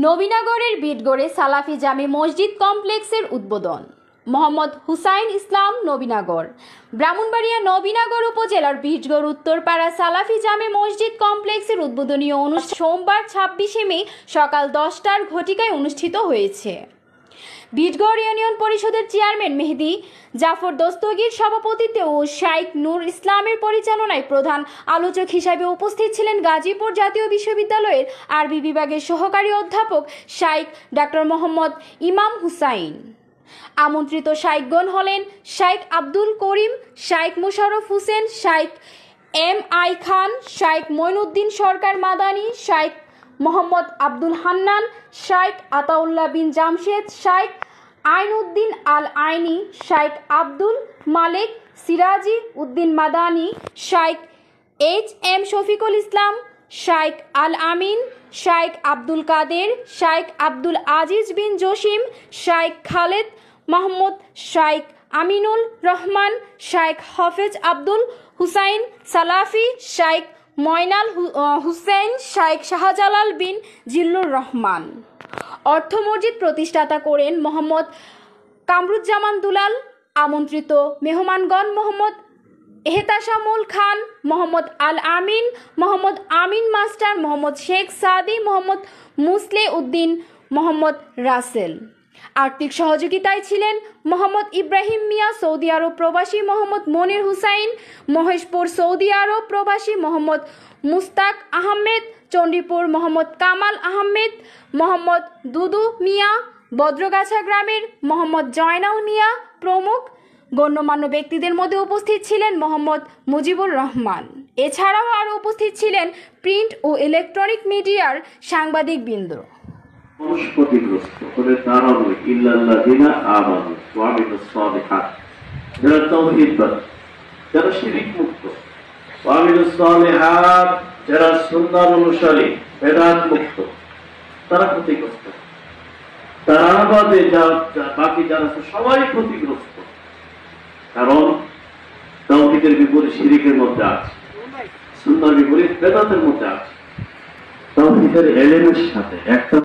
নবীনগরের বিটগড়ে সালাফি জামে মসজিদ কমপ্লেক্সের উদ্বোধন। মোহাম্মদ হুসাইন ইসলাম, নবীনগর। ব্রাহ্মণবাড়িয়া নবীনগর উপজেলার বিটগড় উত্তরপাড়া সালাফি জামে মসজিদ কমপ্লেক্সের উদ্বোধনীয় অনুষ্ঠান সোমবার 26শে মে সকাল 10টার ঘটিকায় অনুষ্ঠিত হয়েছে। বিটগড় ইউনিয়ন পরিষদের চেয়ারম্যান মেহেদি জাফর দস্তগীর সভাপতিত্বে ও শাইখ নূর ইসলামের পরিচালনায় প্রধান আলোচক হিসাবে উপস্থিত ছিলেন গাজীপুর জাতীয় বিশ্ববিদ্যালয়ের আরবি বিভাগের সহকারী অধ্যাপক শাইখ ডাক্তার মোহাম্মদ ইমাম হুসাইন। আমন্ত্রিত শাইখগণ হলেন শাইখ আব্দুল করিম, শাইখ মুশাররফ হোসেন, শাইখ এম.আই. খান, শাইখ মঈনুদ্দিন সরকার মাদানী, শাইখ মোহাম্মদ আব্দুল হান্নান, শাইখ আতাউল্লাহ বিন জামশেদ, শাইখ আইনউদ্দিন আল আইনি, শাইখ আব্দুল মালিক সিরাজি উদ্দিন মাদানী, শাইখ এইচ.এম. শফিকুল ইসলাম, শাইখ আল আমিন, শাইখ আব্দুল কাদের, শাইখ আব্দুল আজিজ বিন জসিম, শাইখ খালেদ মাহমুদ, শাইখ আমিনুল রহমান, শাইখ হাফেজ আব্দুল হুসাইন সালাফি, শাইখ ময়নাল হুসেন, শাইখ শাহজালাল বিন জিল্লুর রহমান। অর্থ মসজিদ প্রতিষ্ঠাতা করেন মোহাম্মদ কামরুজ্জামান দুলাল। আমন্ত্রিত মেহমানগণ মোহাম্মদ এহতাশামুল খান, মোহাম্মদ আল আমিন, মোহাম্মদ আমিন মাস্টার, মোহাম্মদ শেখ সাদি, মোহাম্মদ মুসলে উদ্দিন, মোহাম্মদ রাসেল। আর্থিক সহযোগিতায় ছিলেন মোহাম্মদ ইব্রাহিম মিয়া, সৌদি আরব প্রবাসী মোহাম্মদ মনির হুসাইন, মহেশপুর সৌদি আরব প্রবাসী মোহাম্মদ মুস্তাক আহমেদ, চণ্ডীপুর মোহাম্মদ কামাল আহমেদ, মোহাম্মদ দুদু মিয়া, বদ্রগাছা গ্রামের মোহাম্মদ জয়নাল মিয়া প্রমুখ। গণ্যমান্য ব্যক্তিদের মধ্যে উপস্থিত ছিলেন মোহাম্মদ মুজিবুর রহমান। এছাড়াও আরও উপস্থিত ছিলেন প্রিন্ট ও ইলেকট্রনিক মিডিয়ার সাংবাদিকবৃন্দ। ক্ষতিগ্রস্ত করে তারা নয় ইল্লাল্লাযিনা আমানু ওয়া আমিলুস সালিহাত, যারা তাওহীদবাদ, যারা শিরক মুক্ত, ওয়া আমিলুস সালিহাত, যারা সুন্নাহ অনুসারী, বেদাত মুক্ত, তারা ক্ষতিগ্রস্ত। তারা বাদে বাকি যারা আছে সবাই ক্ষতিগ্রস্ত, কারণ তাওহীদের বিপরীত শিরকের মধ্যে আছে, সুন্নাহর বিপরীত বেদাতের মধ্যে আছে। তাওহীদের ইলমের সাথে একটা